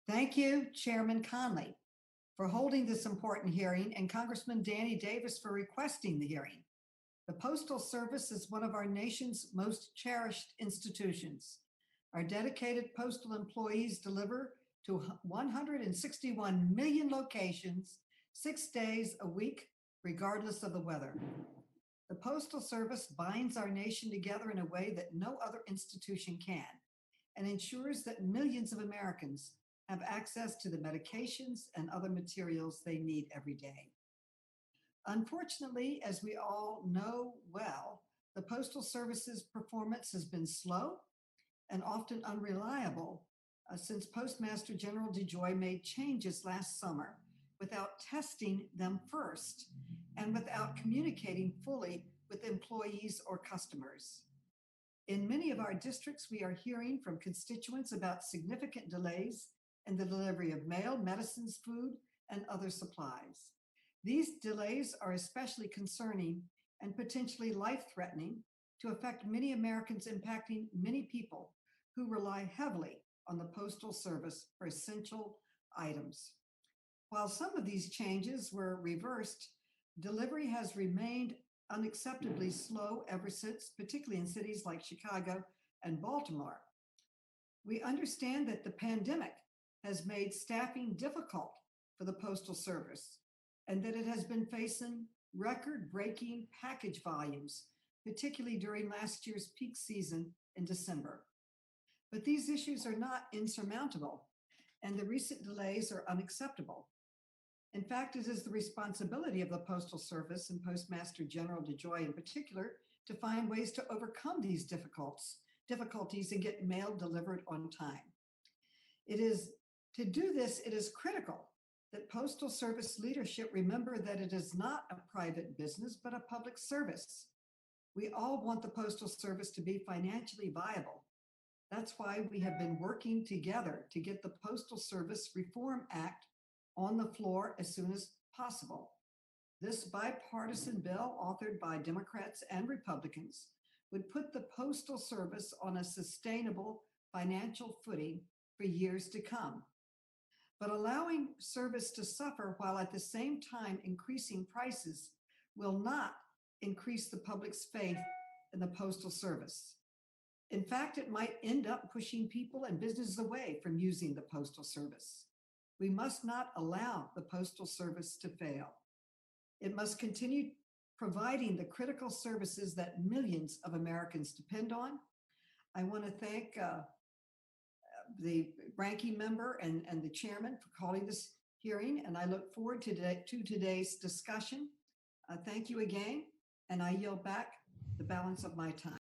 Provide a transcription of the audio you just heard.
Thank you, Chairman Conley, for holding this important hearing, and Congressman Danny Davis for requesting the hearing. The Postal Service is one of our nation's most cherished institutions. Our dedicated postal employees deliver to 161 million locations, 6 days a week, regardless of the weather. The Postal Service binds our nation together in a way that no other institution can and ensures that millions of Americans have access to the medications and other materials they need every day. Unfortunately, as we all know well, the Postal Service's performance has been slow and often unreliable since Postmaster General DeJoy made changes last summer without testing them first and without communicating fully with employees or customers. In many of our districts, we are hearing from constituents about significant delays in the delivery of mail, medicines, food, and other supplies. These delays are especially concerning and potentially life-threatening to affect many Americans, impacting many people who rely heavily on the Postal Service for essential items. While some of these changes were reversed, delivery has remained unacceptably slow ever since, particularly in cities like Chicago and Baltimore. We understand that the pandemic has made staffing difficult for the Postal Service and that it has been facing record-breaking package volumes, particularly during last year's peak season in December. But these issues are not insurmountable, and the recent delays are unacceptable. In fact, it is the responsibility of the Postal Service and Postmaster General DeJoy in particular to find ways to overcome these difficulties and get mail delivered on time. To do this, it is critical that Postal Service leadership remember that it is not a private business, but a public service. We all want the Postal Service to be financially viable. That's why we have been working together to get the Postal Service Reform Act on the floor as soon as possible. This bipartisan bill, authored by Democrats and Republicans, would put the Postal Service on a sustainable financial footing for years to come. But allowing service to suffer while at the same time increasing prices will not increase the public's faith in the Postal Service. In fact, it might end up pushing people and businesses away from using the Postal Service. We must not allow the Postal Service to fail. It must continue providing the critical services that millions of Americans depend on. I want to thank the ranking member and the chairman for calling this hearing, and I look forward to today's discussion. Thank you again, and I yield back the balance of my time.